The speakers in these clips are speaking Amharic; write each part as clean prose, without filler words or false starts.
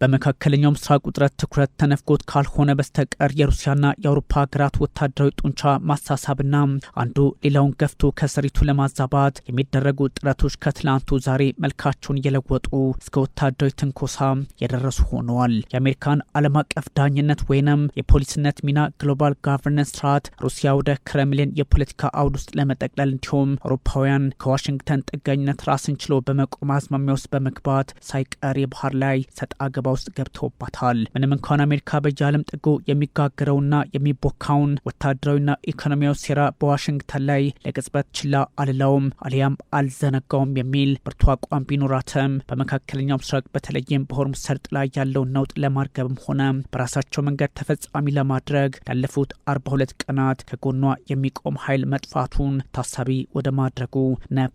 በመካከለኛው ምስራቅ ውጥረት ትኩረት ተነፍጎት ካልሆነ በስተቀር የሩሲያና የአውሮፓ ሀገራት ወታደራዊ ጡንቻ ማሳሳብና አንዱ ሌላውን ገፍቶ ከስሪቱ ለማዛባት የሚደረጉ ጥረቶች ከትላንቱ ዛሬ መልካቸውን እየለወጡ እስከ ወታደራዊ ትንኮሳ የደረሱ ሆነዋል። የአሜሪካን ዓለም አቀፍ ዳኝነት ወይንም የፖሊስነት ሚና ግሎባል ጋቨርነንስ ስርዓት ሩሲያ ወደ ክሬምሊን የፖለቲካ አውድ ውስጥ ለመጠቅለል እንዲሁም አውሮፓውያን ከዋሽንግተን ጥገኝነት ራስን ችሎ በመቆም አዝማሚያ ውስጥ በመግባት ሳይቀር የባህር ላይ ሰጣ ገባ ውስጥ ገብተውባታል። ምንም እንኳን አሜሪካ በየዓለም ጥጉ የሚጋገረውና የሚቦካውን ወታደራዊና ኢኮኖሚያዊ ሴራ በዋሽንግተን ላይ ለቅጽበት ችላ አልለውም አሊያም አልዘነጋውም የሚል ብርቱ አቋም ቢኖራትም በመካከለኛው ምስራቅ በተለይም በሆርሙዝ ሰርጥ ላይ ያለውን ነውጥ ለማርገብም ሆነ በራሳቸው መንገድ ተፈጻሚ ለማድረግ ላለፉት 42 ቀናት ከጎኗ የሚቆም ኃይል መጥፋቱን ታሳቢ ወደ ማድረጉ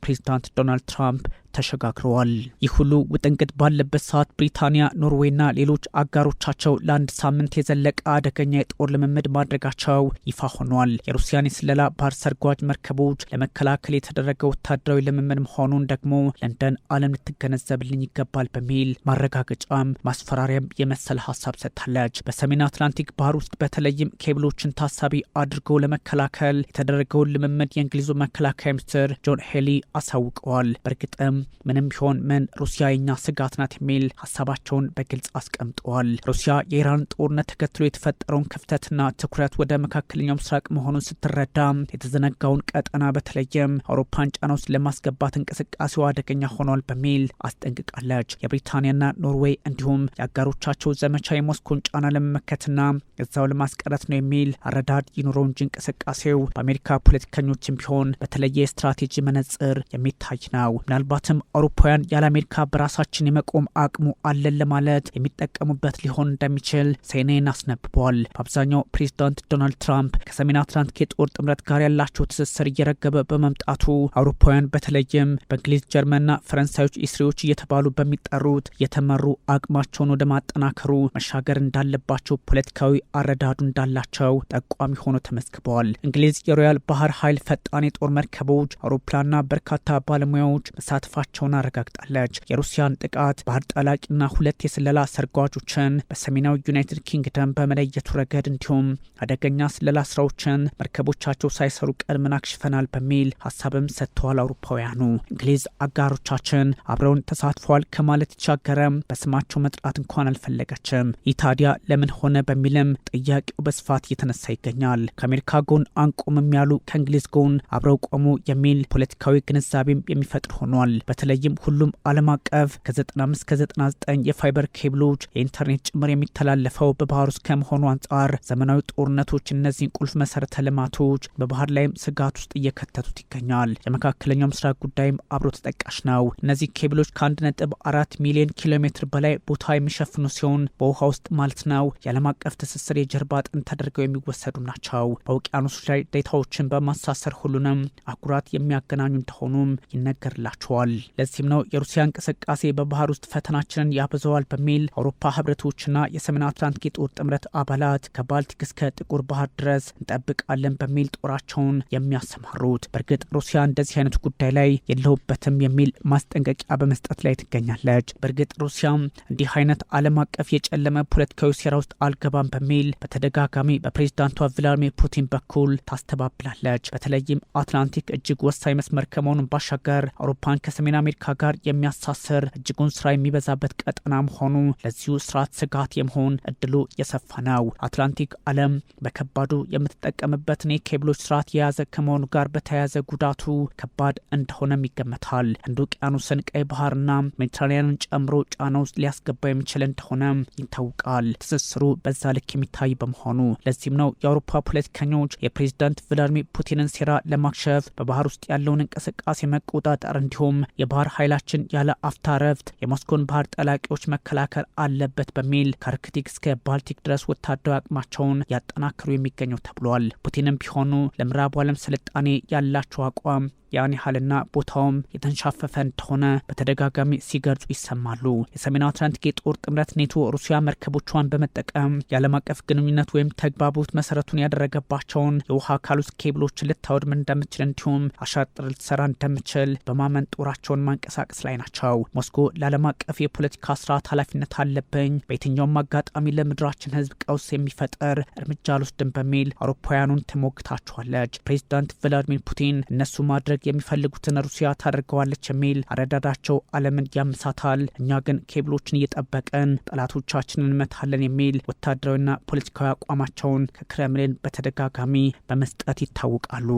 ፕሬዚዳንት ዶናልድ ትራምፕ ተሸጋግረዋል። ይህ ሁሉ ውጥንቅጥ ባለበት ሰዓት ብሪታንያ፣ ኖርዌይና ሌሎች አጋሮቻቸው ለአንድ ሳምንት የዘለቀ አደገኛ የጦር ልምምድ ማድረጋቸው ይፋ ሆኗል። የሩሲያን የስለላ ባህር ሰርጓጅ መርከቦች ለመከላከል የተደረገ ወታደራዊ ልምምድ መሆኑን ደግሞ ለንደን ዓለም ልትገነዘብልኝ ይገባል በሚል ማረጋገጫም ማስፈራሪያም የመሰለ ሀሳብ ሰጥታለች። በሰሜን አትላንቲክ ባህር ውስጥ በተለይም ኬብሎችን ታሳቢ አድርገው ለመከላከል የተደረገውን ልምምድ የእንግሊዙ መከላከያ ሚኒስትር ጆን ሄሊ አሳውቀዋል። በእርግጥም ምንም ቢሆን ምን ሩሲያ የኛ ስጋት ናት የሚል ሀሳባቸውን በግልጽ አስቀምጠዋል። ሩሲያ የኢራን ጦርነት ተከትሎ የተፈጠረውን ክፍተትና ትኩረት ወደ መካከለኛው ምስራቅ መሆኑን ስትረዳ የተዘነጋውን ቀጠና በተለይም አውሮፓን ጫና ውስጥ ለማስገባት እንቅስቃሴው አደገኛ ሆኗል በሚል አስጠንቅቃለች። የብሪታንያና ኖርዌይ እንዲሁም የአጋሮቻቸው ዘመቻ የሞስኮን ጫና ለመመከትና እዛው ለማስቀረት ነው የሚል አረዳድ ይኑረው እንጂ እንቅስቃሴው በአሜሪካ ፖለቲከኞችም ቢሆን በተለየ ስትራቴጂ መነጽር የሚታይ ነው። ምናልባትም አውሮፓውያን ያለ አሜሪካ በራሳችን የመቆም አቅሙ አለን ለማለት የሚጠቀሙበት ሊሆን እንደሚችል ሴኔን አስነብቧል። በአብዛኛው ፕሬዚዳንት ዶናልድ ትራምፕ ከሰሜን አትላንቲክ የጦር ጥምረት ጋር ያላቸው ትስስር እየረገበ በመምጣቱ አውሮፓውያን በተለይም በእንግሊዝ፣ ጀርመንና ፈረንሳዮች ኢስሪዎች እየተባሉ በሚጠሩት የተመሩ አቅማቸውን ወደ ማጠናከሩ መሻገር እንዳለባቸው ፖለቲካዊ አረዳዱ እንዳላቸው ጠቋሚ ሆኖ ተመዝግበዋል። እንግሊዝ የሮያል ባህር ኃይል ፈጣን የጦር መርከቦች፣ አውሮፕላንና በርካታ ባለሙያዎች መሳተፋቸውን አረጋግጣለች። የሩሲያን ጥቃት ባህር ጠላቂና 2 የስለላ ሰርጓጆችን በሰሜናዊ ዩናይትድ ኪንግደም በመለየቱ ረገድ እንዲሁም አደገኛ ስለላ ስራዎችን መርከቦቻቸው ሳይሰሩ ቀድመን አክሽፈናል በሚል ሀሳብም ሰጥተዋል። አውሮፓውያኑ እንግሊዝ አጋሮቻችን አብረውን ተሳትፈዋል ከማለት ይቻገረም በስማቸው መጥራት እንኳን አልፈለገችም። ይህ ታዲያ ለምን ሆነ በሚልም ጥያቄው በስፋት እየተነሳ ይገኛል። ከአሜሪካ ጎን አንቆምም ያሉ ከእንግሊዝ ጎን አብረው ቆሙ የሚል ፖለቲካዊ ግንዛቤም የሚፈጥር ሆኗል። በተለይም ሁሉም ዓለም አቀፍ ከ95 እስከ 99 የፋይበር ኬብሎች የኢንተርኔት ጭምር የሚተላለፈው በባህር ውስጥ ከመሆኑ አንጻር ዘመናዊ ጦርነቶች እነዚህን ቁልፍ መሰረተ ልማቶች በባህር ላይም ስጋት ውስጥ እየከተቱት ይገኛል። የመካከለኛው ምስራቅ ጉዳይም አብሮ ተጠቃሽ ነው። እነዚህ ኬብሎች ከ1.4 ሚሊዮን ኪሎ ሜትር በላይ ቦታ የሚሸፍኑ ሲሆን በውሃ ውስጥ ማለት ነው የዓለም አቀፍ ትስስር የጀርባ አጥንት ተደርገው የሚወሰዱ ናቸው። በውቅያኖሶች ላይ ዴታዎችን በማሳሰር ሁሉንም አህጉራት የሚያገናኙ እንደሆኑም ይነገርላቸዋል። ለዚህም ነው የሩሲያ እንቅስቃሴ በባህር ውስጥ ፈተናችንን ያበዛዋል በሚል አውሮፓ ህብረቶችና የሰሜን አትላንቲክ የጦር ጥምረት አባላት ከባልቲክ እስከ ጥቁር ባህር ድረስ እንጠብቃለን በሚል ጦራቸውን የሚያሰማሩት። በእርግጥ ሩሲያ እንደዚህ አይነት ጉዳይ ላይ የለሁበትም የሚል ማስጠንቀቂያ በመስጠት ላይ ትገኛለች። በእርግጥ ሩሲያ እንዲህ አይነት ዓለም አቀፍ የጨለመ ፖለቲካዊ ሴራ ውስጥ አልገባም በሚል በተደጋጋሚ በፕሬዚዳንቷ ቭላድሚር ፑቲን በኩል ታስተባብላለች። በተለይም አትላንቲክ እጅግ ወሳኝ መስመር ከመሆኑን ባሻገር አውሮፓን ከሰሜን አሜሪካ ጋር የሚያሳስር እጅጉን ስራ የሚበዛበት ቀጠና መሆኑ ለዚሁ ስርዓት ስጋት የመሆን እድሉ የሰፋ ነው። አትላንቲክ ዓለም በከባዱ የምትጠቀምበትን የኬብሎች ስርዓት የያዘ ከመሆኑ ጋር በተያያዘ ጉዳቱ ከባድ እንደሆነም ይገመታል። ህንድ ውቅያኖስን፣ ቀይ ባህርና ሜዲትራኒያንን ጨምሮ ጫና ውስጥ ሊያስገባ የሚችል እንደሆነ ይታወቃል። ትስስሩ በዛ ልክ የሚታይ በመሆኑ ለዚህም ነው የአውሮፓ ፖለቲከኞች የፕሬዚዳንት ቭላድሚር ፑቲንን ሴራ ለማክሸፍ በባህር ውስጥ ያለውን እንቅስቃሴ መቆጣጠር እንዲሁም የባህር ኃይላችን ያለ አፍታ ረፍት የሞስኮን ባህር ጠላቂዎች መከላከል አለበት በሚል ከአርክቲክ እስከ ባልቲክ ድረስ ወታደራዊ አቅማቸውን ያጠናክሩ የሚገኘው ተብሏል። ፑቲንም ቢሆኑ ለምዕራቡ ዓለም ስልጣኔ ያላቸው አቋም ያን ያህልና ቦታውም የተንሻፈፈ እንደሆነ በተደጋጋሚ ሲገልጹ ይሰማሉ። የሰሜን አትላንቲክ የጦር ጥምረት ኔቶ ሩሲያ መርከቦቿን በመጠቀም የዓለም አቀፍ ግንኙነት ወይም ተግባቦት መሰረቱን ያደረገባቸውን የውሃ አካል ውስጥ ኬብሎችን ልታወድም እንደምችል እንዲሁም አሻጥር ልትሰራ እንደምችል በማመን ጦራቸው ኃይላቸውን ማንቀሳቀስ ላይ ናቸው። ሞስኮ ለዓለም አቀፍ የፖለቲካ ስርዓት ኃላፊነት አለብኝ፣ በየትኛውም አጋጣሚ ለምድራችን ህዝብ ቀውስ የሚፈጠር እርምጃ አልወስድም በሚል አውሮፓውያኑን ትሞግታቸዋለች። ፕሬዚዳንት ቭላዲሚር ፑቲን እነሱ ማድረግ የሚፈልጉትን ሩሲያ ታደርገዋለች የሚል አረዳዳቸው ዓለምን ያምሳታል። እኛ ግን ኬብሎችን እየጠበቅን ጠላቶቻችንን እንመታለን የሚል ወታደራዊና ፖለቲካዊ አቋማቸውን ከክሬምሊን በተደጋጋሚ በመስጠት ይታወቃሉ።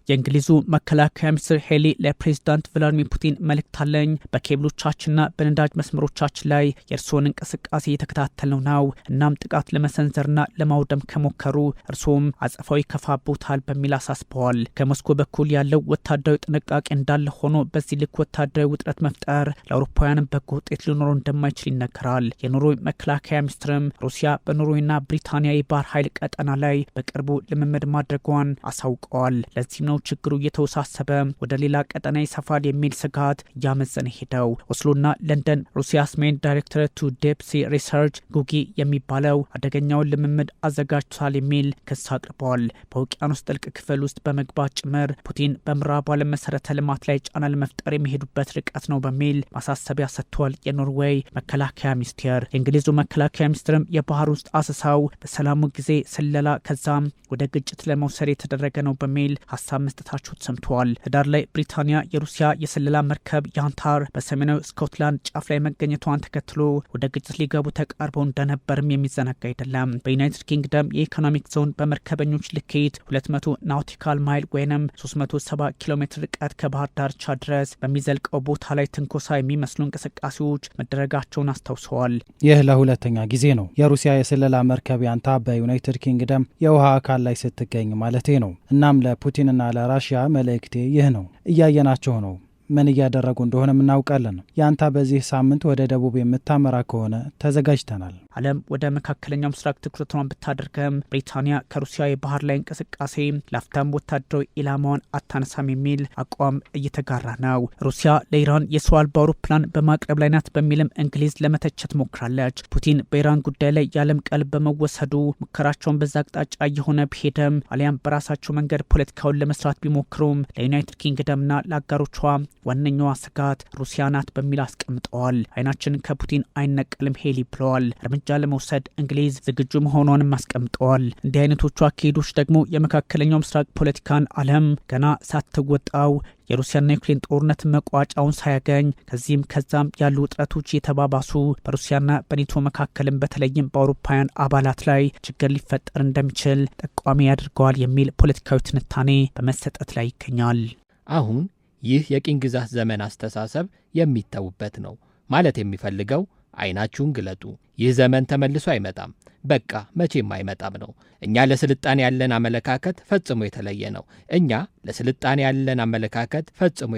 የእንግሊዙ መከላከያ ሚኒስትር ሄሊ ለፕሬዚዳንት ቭላዲሚር ፑቲን መልእክት አለኝ። በኬብሎቻችንና በነዳጅ መስመሮቻችን ላይ የእርስዎን እንቅስቃሴ እየተከታተልነው ነው። እናም ጥቃት ለመሰንዘርና ለማውደም ከሞከሩ እርስዎም አጸፋዊ ከፋቦታል በሚል አሳስበዋል። ከሞስኮ በኩል ያለው ወታደራዊ ጥንቃቄ እንዳለ ሆኖ በዚህ ልክ ወታደራዊ ውጥረት መፍጠር ለአውሮፓውያንም በጎ ውጤት ሊኖረው እንደማይችል ይነገራል። የኖርዌይ መከላከያ ሚኒስትርም ሩሲያ በኖርዌይና ብሪታንያ የባህር ኃይል ቀጠና ላይ በቅርቡ ልምምድ ማድረጓን አሳውቀዋል። ለዚህም ነው ችግሩ እየተወሳሰበ ወደ ሌላ ቀጠና ይሰፋል የሚል ስጋት እያመዘነ ሄደው። ኦስሎና ለንደን ሩሲያስ ሜን ዳይሬክተር ቱ ዴፕሲ ሪሰርች ጉጊ የሚባለው አደገኛውን ልምምድ አዘጋጅቷል የሚል ክስ አቅርበዋል። በውቅያኖስ ጥልቅ ክፍል ውስጥ በመግባት ጭምር ፑቲን በምዕራቡ ዓለም መሰረተ ልማት ላይ ጫና ለመፍጠር የሚሄዱበት ርቀት ነው በሚል ማሳሰቢያ ሰጥቷል የኖርዌይ መከላከያ ሚኒስቴር። የእንግሊዙ መከላከያ ሚኒስትርም የባህር ውስጥ አሰሳው በሰላሙ ጊዜ ስለላ ከዛም ወደ ግጭት ለመውሰድ የተደረገ ነው በሚል ሀሳብ መስጠታቸው ተሰምተዋል። ህዳር ላይ ብሪታንያ የሩሲያ የስለላ መርከብ ያንታር በሰሜናዊ ስኮትላንድ ጫፍ ላይ መገኘቷን ተከትሎ ወደ ግጭት ሊገቡ ተቃርበው እንደነበርም የሚዘነጋ አይደለም። በዩናይትድ ኪንግደም የኢኮኖሚክ ዞን በመርከበኞች ልኬት 200 ናውቲካል ማይል ወይም 370 ኪሎ ሜትር ርቀት ከባህር ዳርቻ ድረስ በሚዘልቀው ቦታ ላይ ትንኮሳ የሚመስሉ እንቅስቃሴዎች መደረጋቸውን አስታውሰዋል። ይህ ለሁለተኛ ጊዜ ነው የሩሲያ የስለላ መርከብ ያንታ በዩናይትድ ኪንግደም የውሃ አካል ላይ ስትገኝ ማለቴ ነው። እናም ለፑቲንና ለራሽያ መልእክቴ ይህ ነው። እያየናቸው ነው። ምን እያደረጉ እንደሆነ እናውቃለን። ያንታ በዚህ ሳምንት ወደ ደቡብ የምታመራ ከሆነ ተዘጋጅተናል። ዓለም ወደ መካከለኛው ምስራቅ ትኩረቷን ብታደርገም ብሪታንያ ከሩሲያ የባህር ላይ እንቅስቃሴ ላፍታም ወታደራዊ ኢላማዋን አታነሳም የሚል አቋም እየተጋራ ነው። ሩሲያ ለኢራን የሰው አልባ አውሮፕላን በማቅረብ ላይ ናት በሚልም እንግሊዝ ለመተቸት ሞክራለች። ፑቲን በኢራን ጉዳይ ላይ የዓለም ቀልብ በመወሰዱ ሙከራቸውን በዛ አቅጣጫ እየሆነ ቢሄድም አሊያም በራሳቸው መንገድ ፖለቲካውን ለመስራት ቢሞክሩም ለዩናይትድ ኪንግደምና ለአጋሮቿ ዋነኛዋ ስጋት ሩሲያ ናት በሚል አስቀምጠዋል። አይናችን ከፑቲን አይነቀልም ሄሊ ብለዋል። እርምጃ ለመውሰድ እንግሊዝ ዝግጁ መሆኗንም አስቀምጠዋል። እንዲህ አይነቶቹ አካሄዶች ደግሞ የመካከለኛው ምስራቅ ፖለቲካን ዓለም ገና ሳትወጣው የሩሲያና ዩክሬን ጦርነት መቋጫውን ሳያገኝ ከዚህም ከዛም ያሉ ውጥረቶች የተባባሱ በሩሲያና በኔቶ መካከልም በተለይም በአውሮፓውያን አባላት ላይ ችግር ሊፈጠር እንደሚችል ጠቋሚ ያደርገዋል የሚል ፖለቲካዊ ትንታኔ በመሰጠት ላይ ይገኛል። አሁን ይህ የቅኝ ግዛት ዘመን አስተሳሰብ የሚተውበት ነው ማለት የሚፈልገው አይናችሁን ግለጡ። ይህ ዘመን ተመልሶ አይመጣም። በቃ መቼም አይመጣም ነው። እኛ ለስልጣኔ ያለን አመለካከት ፈጽሞ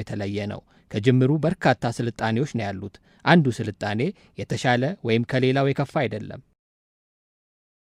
የተለየ ነው። ከጅምሩ በርካታ ስልጣኔዎች ነው ያሉት። አንዱ ስልጣኔ የተሻለ ወይም ከሌላው የከፋ አይደለም።